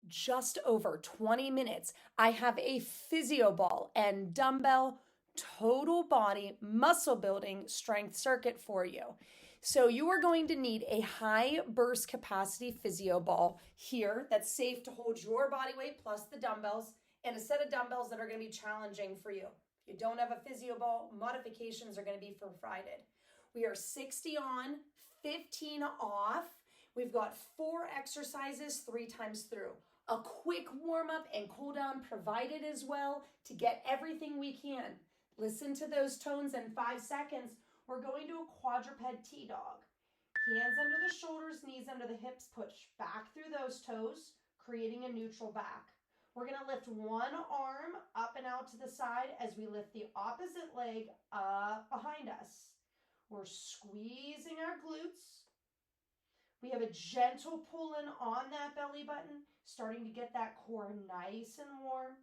just over 20 minutes, I have a Physioball and dumbbell total body muscle building strength circuit for you. So you are going to need a high burst capacity Physioball here that's safe to hold your body weight plus the dumbbells, and a set of dumbbells that are going to be challenging for you. If you don't have a Physioball, modifications are going to be provided. We are 60 on, 15 off. We've got 4 exercises 3 times through. A quick warm-up and cool down provided as well to get everything we can. Listen to those tones in 5 seconds. We're going to a Quadruped Tea Dog. Hands under the shoulders, knees under the hips, push back through those toes, creating a neutral back. We're going to lift one arm up and out to the side as we lift the opposite leg up behind us. We're squeezing our glutes. We have a gentle pull in on that belly button, starting to get that core nice and warm.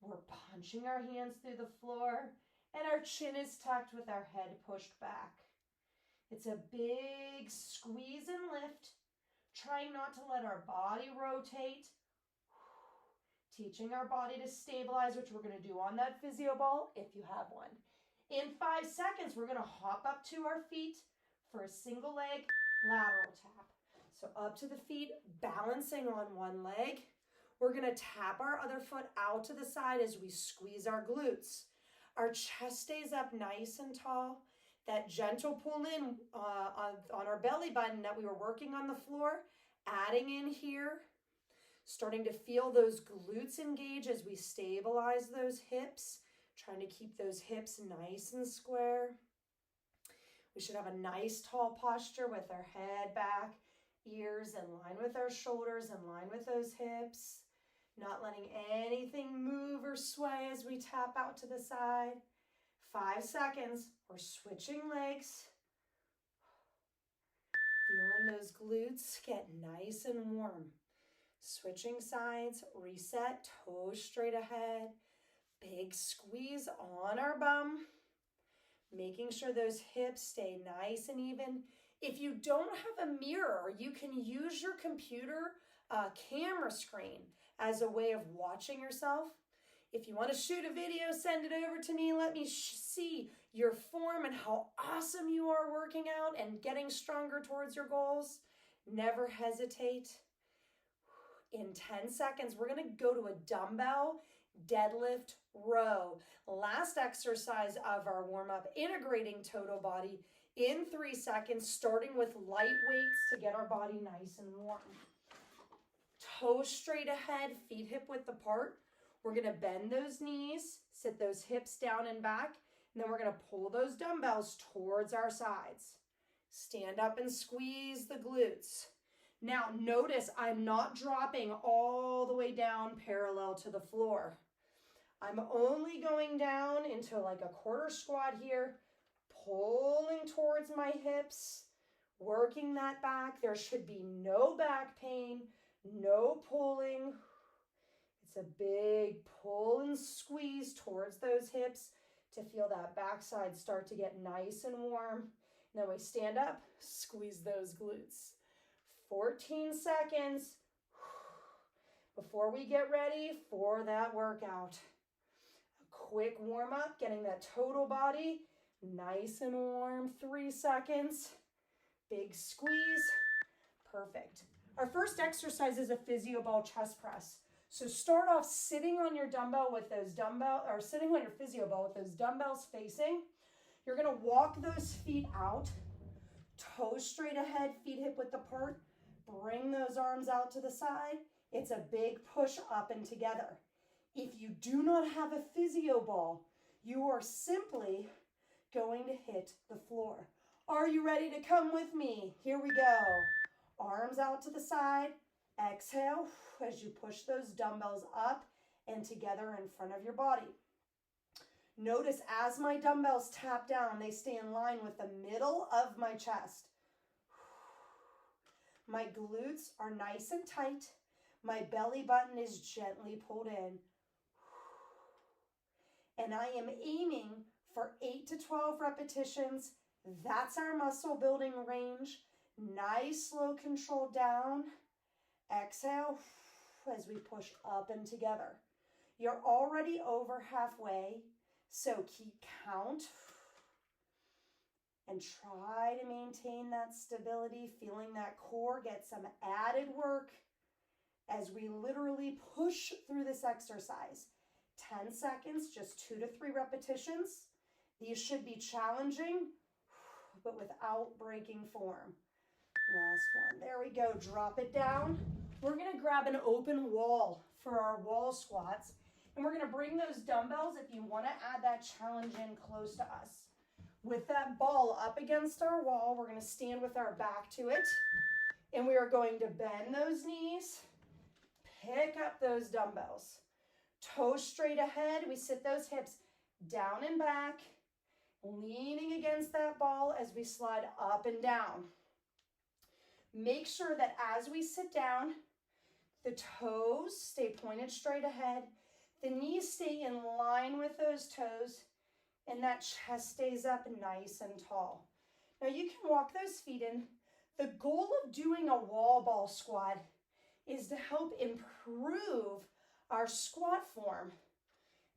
We're punching our hands through the floor, and our chin is tucked with our head pushed back. It's a big squeeze and lift, trying not to let our body rotate, teaching our body to stabilize, which we're going to do on that Physioball if you have one. In 5 seconds, we're going to hop up to our feet for a single leg lateral tap. So up to the feet, balancing on one leg. We're going to tap our other foot out to the side as we squeeze our glutes. Our chest stays up nice and tall. That gentle pull in on our belly button that we were working on the floor, adding in here, starting to feel those glutes engage as we stabilize those hips, trying to keep those hips nice and square. We should have a nice tall posture with our head back, ears in line with our shoulders, in line with those hips. Not letting anything move or sway as we tap out to the side. 5 seconds, we're switching legs. Feeling those glutes get nice and warm. Switching sides, reset, toes straight ahead. Big squeeze on our bum. Making sure those hips stay nice and even. If you don't have a mirror, you can use your computer camera screen as a way of watching yourself. If you want to shoot a video, send it over to me. Let me see your form and how awesome you are working out and getting stronger towards your goals. Never hesitate. In 10 seconds, we're going to go to a dumbbell deadlift row. Last exercise of our warm-up, integrating total body in 3 seconds, starting with light weights to get our body nice and warm. Toes straight ahead, feet hip width apart. We're going to bend those knees, sit those hips down and back, and then we're going to pull those dumbbells towards our sides. Stand up and squeeze the glutes. Now notice I'm not dropping all the way down parallel to the floor. I'm only going down into like a quarter squat here, pulling towards my hips, working that back. There should be no back pain, no pulling. It's a big pull and squeeze towards those hips to feel that backside start to get nice and warm. And then we stand up, squeeze those glutes. 14 seconds before we get ready for that workout. A quick warm up, getting that total body nice and warm. 3 seconds. Big squeeze. Perfect. Our first exercise is a Physioball chest press. So start off sitting on your dumbbell with those sitting on your Physioball with those dumbbells facing. You're going to walk those feet out, toes straight ahead, feet hip width apart. Bring those arms out to the side. It's a big push up and together. If you do not have a Physioball, you are simply going to hit the floor. Are you ready to come with me? Here we go. Arms out to the side. Exhale as you push those dumbbells up and together in front of your body. Notice as my dumbbells tap down, they stay in line with the middle of my chest. My glutes are nice and tight. My belly button is gently pulled in. And I am aiming for 8 to 12 repetitions. That's our muscle building range. Nice, slow control down. Exhale as we push up and together. You're already over halfway, so keep count and try to maintain that stability, feeling that core get some added work as we literally push through this exercise. 10 seconds, just 2 to 3 repetitions. These should be challenging, but without breaking form. Last one. There we go. Drop it down. We're going to grab an open wall for our wall squats. And we're going to bring those dumbbells, if you want to add that challenge in close to us. With that ball up against our wall, we're going to stand with our back to it. And we are going to bend those knees, pick up those dumbbells. Toes straight ahead. We sit those hips down and back, leaning against that ball as we slide up and down. Make sure that as we sit down, the toes stay pointed straight ahead, the knees stay in line with those toes, and that chest stays up nice and tall. Now you can walk those feet in. The goal of doing a wall ball squat is to help improve our squat form.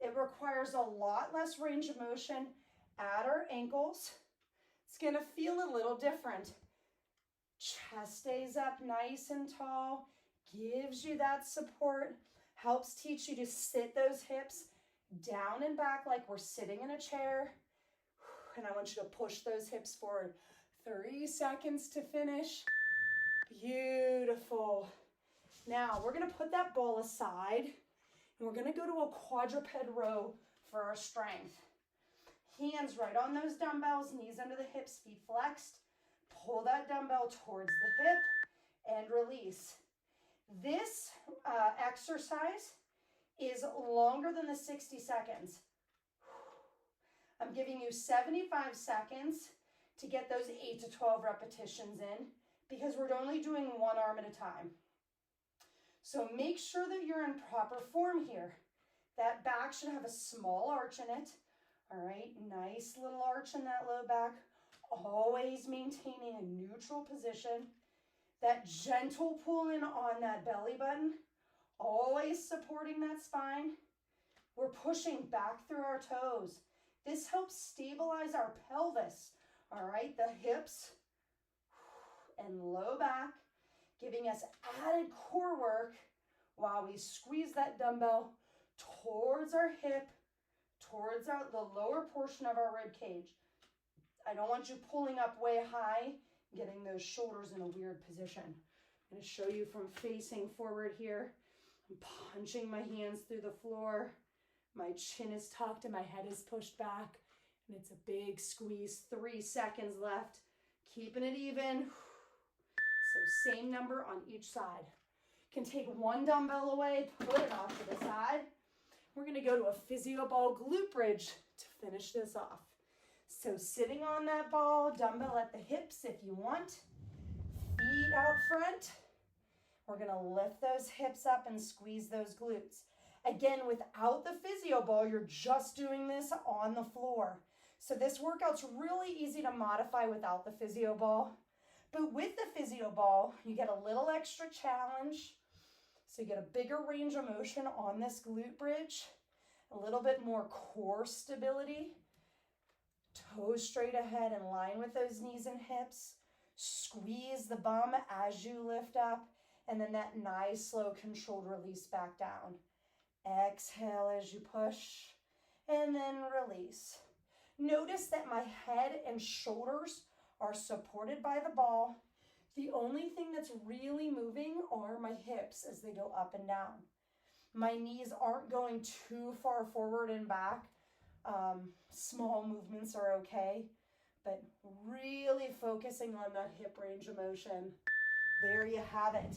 It requires a lot less range of motion at our ankles. It's going to feel a little different. Chest stays up nice and tall, gives you that support, helps teach you to sit those hips down and back like we're sitting in a chair. And I want you to push those hips forward. 3 seconds to finish. Beautiful. Now we're going to put that ball aside and we're going to go to a quadruped row for our strength. Hands right on those dumbbells, knees under the hips, feet flexed. Pull that dumbbell towards the hip and release. This exercise is longer than the 60 seconds. I'm giving you 75 seconds to get those 8 to 12 repetitions in because we're only doing one arm at a time. So make sure that you're in proper form here. That back should have a small arch in it. All right, nice little arch in that low back. Always maintaining a neutral position. That gentle pull in on that belly button. Always supporting that spine. We're pushing back through our toes. This helps stabilize our pelvis. All right, the hips and low back, giving us added core work while we squeeze that dumbbell towards our hip, towards the lower portion of our rib cage. I don't want you pulling up way high, getting those shoulders in a weird position. I'm going to show you from facing forward here. I'm punching my hands through the floor. My chin is tucked and my head is pushed back. And it's a big squeeze. 3 seconds left. Keeping it even. So same number on each side. You can take one dumbbell away, put it off to the side. We're going to go to a Physioball glute bridge to finish this off. So sitting on that ball, dumbbell at the hips if you want. Feet out front. We're going to lift those hips up and squeeze those glutes. Again, without the Physioball, you're just doing this on the floor. So this workout's really easy to modify without the Physioball. But with the Physioball, you get a little extra challenge. So you get a bigger range of motion on this glute bridge, a little bit more core stability. Toes straight ahead in line with those knees and hips. Squeeze the bum as you lift up, and then that nice, slow, controlled release back down. Exhale as you push, and then release. Notice that my head and shoulders are supported by the ball. The only thing that's really moving are my hips as they go up and down. My knees aren't going too far forward and back. Small movements are okay, but really focusing on that hip range of motion. There you have it.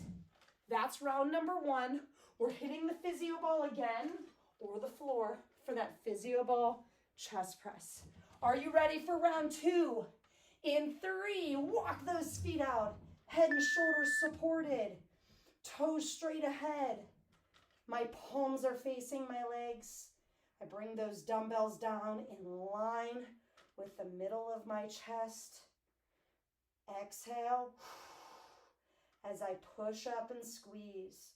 That's round number 1. We're hitting the Physioball again or the floor for that Physioball chest press. Are you ready for round 2? In 3, walk those feet out. Head and shoulders supported. Toes straight ahead. My palms are facing my legs. I bring those dumbbells down in line with the middle of my chest. Exhale as I push up and squeeze.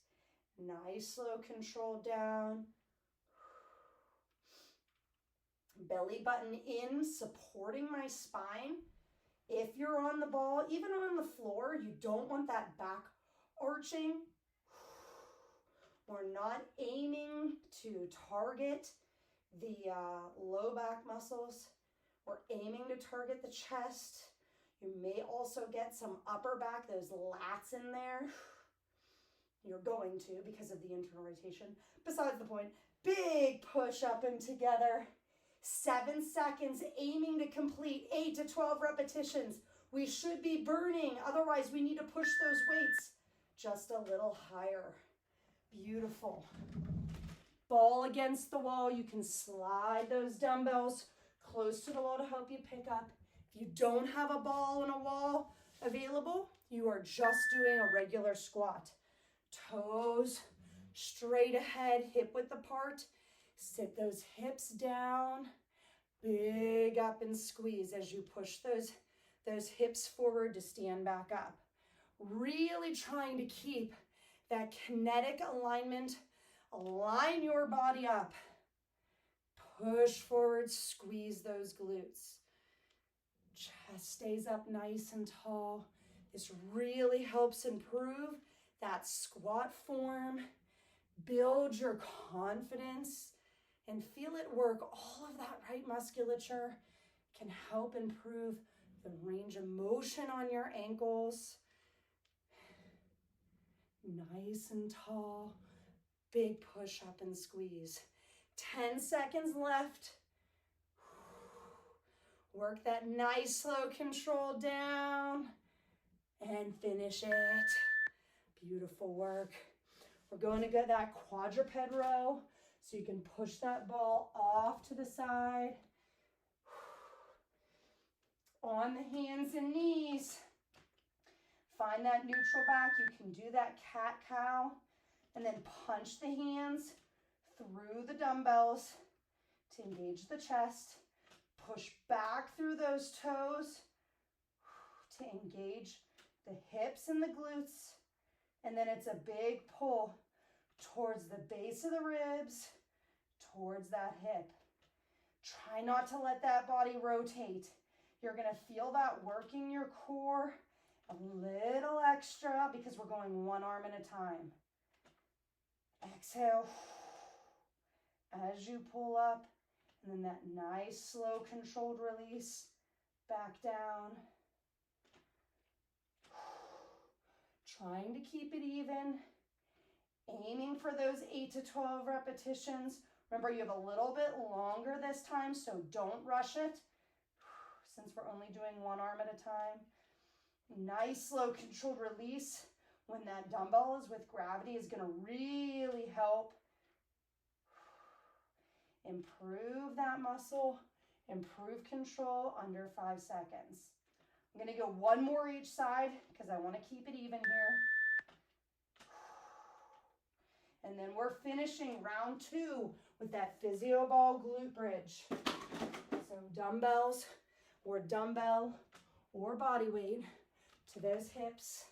Nice, slow control down. Belly button in, supporting my spine. If you're on the ball, even on the floor, you don't want that back arching. We're not aiming to target the low back muscles. We're aiming to target the chest. You may also get some upper back, those lats in there. You're going to because of the internal rotation. Besides the point, big push up and together. 7 seconds, aiming to complete 8 to 12 repetitions. We should be burning, otherwise we need to push those weights just a little higher. Beautiful. Ball against the wall. You can slide those dumbbells close to the wall to help you pick up. If you don't have a ball and a wall available, you are just doing a regular squat. Toes straight ahead, hip width apart. Sit those hips down. Big up and squeeze as you push those hips forward to stand back up. Really trying to keep that kinetic alignment. Align your body up. Push forward, squeeze those glutes. Chest stays up nice and tall. This really helps improve that squat form. Build your confidence and feel it work. All of that right musculature can help improve the range of motion on your ankles. Nice and tall. Big push up and squeeze. 10 seconds left. Work that nice slow control down and finish it. Beautiful work. We're going to get that quadruped row so you can push that ball off to the side. On the hands and knees. Find that neutral back. You can do that cat-cow and then punch the hands through the dumbbells to engage the chest. Push back through those toes to engage the hips and the glutes. And then it's a big pull towards the base of the ribs, towards that hip. Try not to let that body rotate. You're going to feel that working your core a little extra because we're going one arm at a time. Exhale as you pull up, and then that nice slow controlled release back down. Trying to keep it even, aiming for those 8 to 12 repetitions. Remember, you have a little bit longer this time, so don't rush it since we're only doing one arm at a time. Nice slow controlled release when that dumbbell is with gravity is going to really help improve that muscle, improve control under 5 seconds. I'm going to go one more each side because I want to keep it even here. And then we're finishing round 2 with that Physioball glute bridge. So dumbbells or dumbbell or body weight to those hips.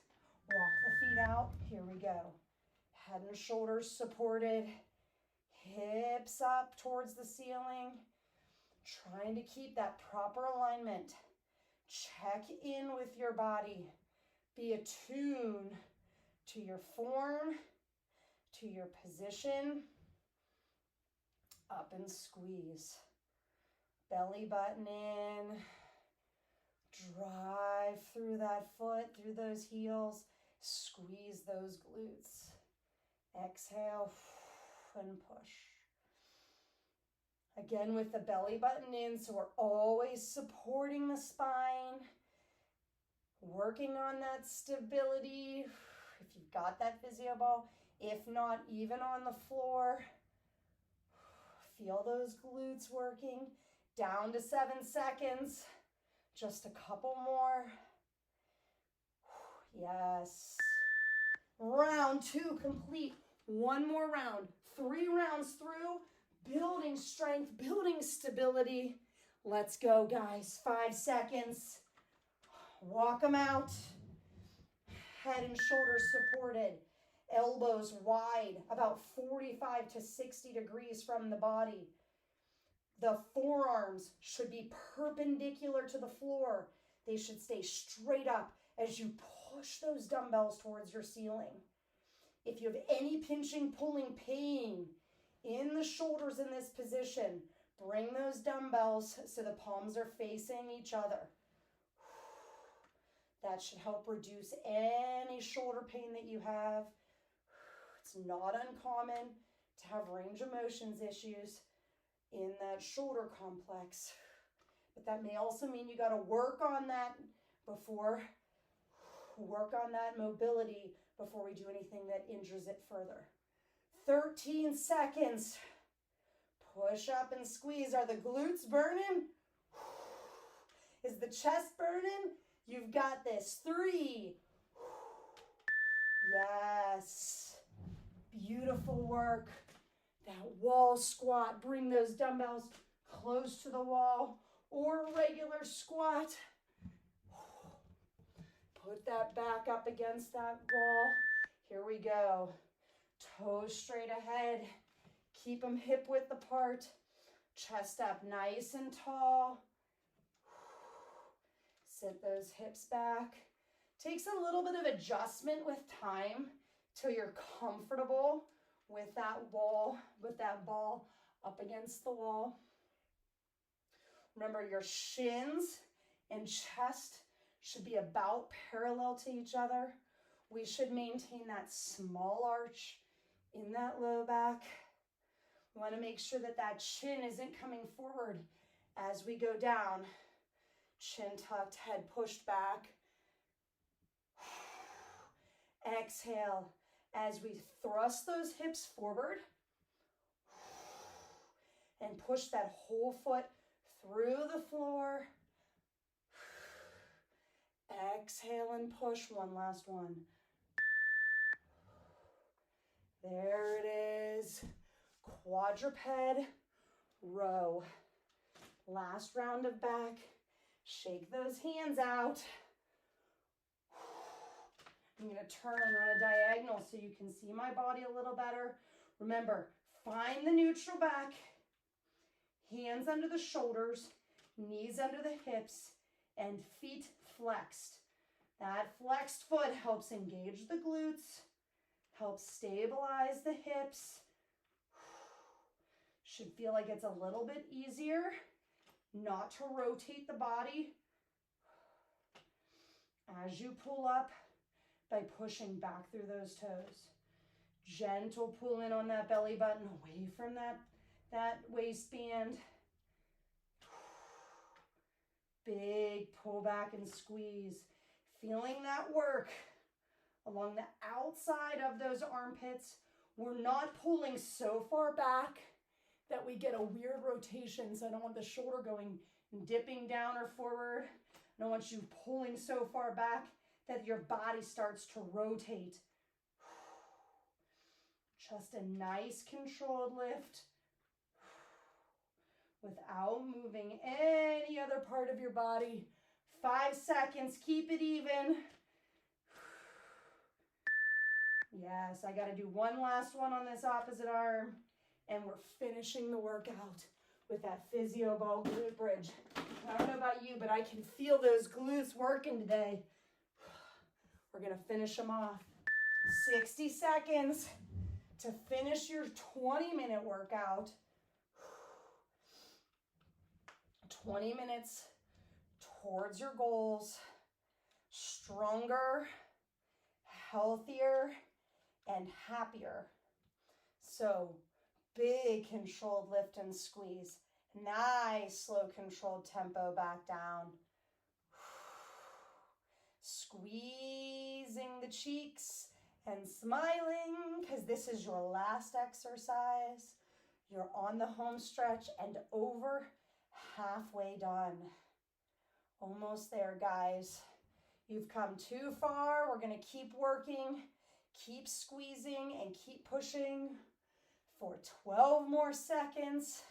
Walk the feet out. Here we go. Head and shoulders supported. Hips up towards the ceiling. Trying to keep that proper alignment. Check in with your body. Be attuned to your form, to your position. Up and squeeze. Belly button in. Drive through that foot, through those heels. Squeeze those glutes. Exhale and push. Again with the belly button in, so we're always supporting the spine. Working on that stability. If you've got that Physioball, if not, even on the floor. Feel those glutes working. Down to 7 seconds. Just a couple more. Yes. Round 2 complete. One more round. 3 rounds through. Building strength, building stability. Let's go, guys. 5 seconds. Walk them out. Head and shoulders supported. Elbows wide, about 45 to 60 degrees from the body. The forearms should be perpendicular to the floor. They should stay straight up as you push those dumbbells towards your ceiling. If you have any pinching, pulling pain in the shoulders in this position, bring those dumbbells so the palms are facing each other. That should help reduce any shoulder pain that you have. It's not uncommon to have range of motions issues in that shoulder complex, but that may also mean you got to work on that mobility before we do anything that injures it further. 13 seconds. Push up and squeeze. Are the glutes burning? Is the chest burning? You've got this. 3. Yes. Beautiful work. That wall squat. Bring those dumbbells close to the wall or a regular squat. Put that back up against that wall. Here we go. Toes straight ahead. Keep them hip width apart. Chest up nice and tall. Sit those hips back. Takes a little bit of adjustment with time till you're comfortable with that ball up against the wall. Remember, your shins and chest should be about parallel to each other. We should maintain that small arch in that low back. We want to make sure that that chin isn't coming forward as we go down. Chin tucked, head pushed back. Exhale as we thrust those hips forward and push that whole foot through the floor. Exhale and push. One last one. There it is. Quadruped row. Last round of back. Shake those hands out. I'm going to turn and run a diagonal so you can see my body a little better. Remember, find the neutral back. Hands under the shoulders, knees under the hips, and feet flexed. That flexed foot helps engage the glutes, helps stabilize the hips. Should feel like it's a little bit easier not to rotate the body as you pull up by pushing back through those toes. Gentle pull in on that belly button, away from that waistband. Big pull back and squeeze. Feeling that work along the outside of those armpits. We're not pulling so far back that we get a weird rotation. So I don't want the shoulder going and dipping down or forward. I don't want you pulling so far back that your body starts to rotate. Just a nice controlled lift without moving any other part of your body. 5 seconds, keep it even. Yes, I gotta do one last one on this opposite arm, and we're finishing the workout with that Physioball glute bridge. I don't know about you, but I can feel those glutes working today. We're gonna finish them off. 60 seconds to finish your 20-minute workout. 20 minutes towards your goals. Stronger, healthier, and happier. So big controlled lift and squeeze. Nice slow controlled tempo back down. Squeezing the cheeks and smiling because this is your last exercise. You're on the home stretch and over halfway done. Almost there, guys. You've come too far. We're going to keep working, keep squeezing, and keep pushing for 12 more seconds.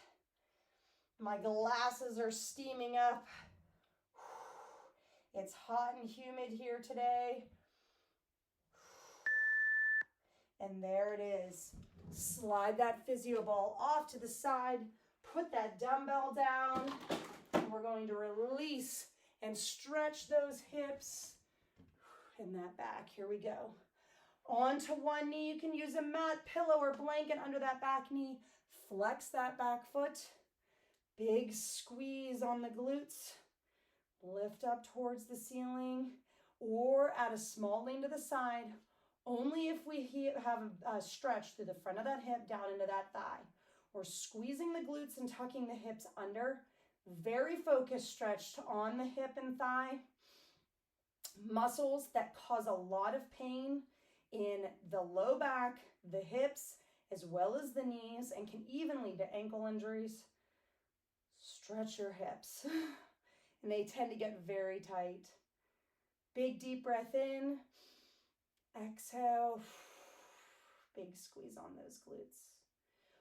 My glasses are steaming up. It's hot and humid here today. And there it is. Slide that Physioball off to the side. Put that dumbbell down. And we're going to release and stretch those hips and that back. Here we go. Onto one knee. You can use a mat, pillow, or blanket under that back knee. Flex that back foot. Big squeeze on the glutes. Lift up towards the ceiling or add a small lean to the side. Only if we have a stretch through the front of that hip down into that thigh. We're squeezing the glutes and tucking the hips under. Very focused stretch on the hip and thigh. Muscles that cause a lot of pain in the low back, the hips, as well as the knees, and can even lead to ankle injuries. Stretch your hips. And they tend to get very tight. Big deep breath in. Exhale. Big squeeze on those glutes.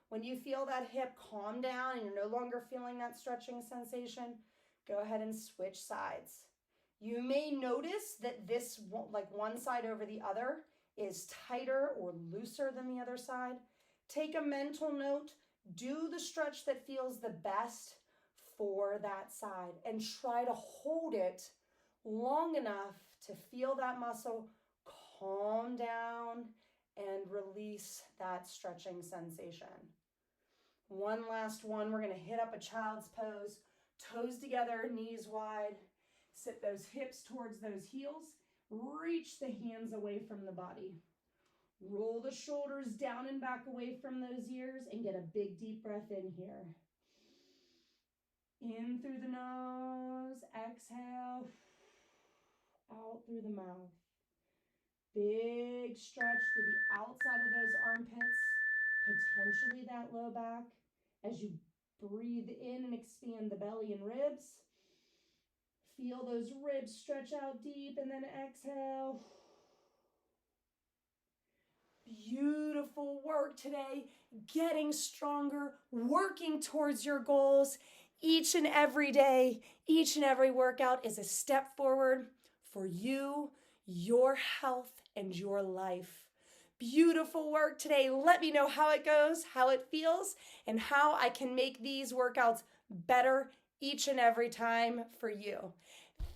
When you feel that hip calm down and you're no longer feeling that stretching sensation, go ahead and switch sides. You may notice that this, like one side over the other, is tighter or looser than the other side. Take a mental note. Do the stretch that feels the best for that side and try to hold it long enough to feel that muscle calm down and release that stretching sensation. One last one. We're going to hit up a child's pose. Toes together, knees wide. Sit those hips towards those heels. Reach the hands away from the body. Roll the shoulders down and back away from those ears and get a big deep breath in here. In through the nose, exhale, out through the mouth. Big stretch through the outside of those armpits, potentially that low back. As you breathe in and expand the belly and ribs, feel those ribs stretch out deep and then exhale. Beautiful work today, getting stronger, working towards your goals. Each and every day, each and every workout is a step forward for you, your health, and your life. Beautiful work today. Let me know how it goes, how it feels, and how I can make these workouts better each and every time for you.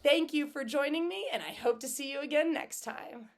Thank you for joining me, and I hope to see you again next time.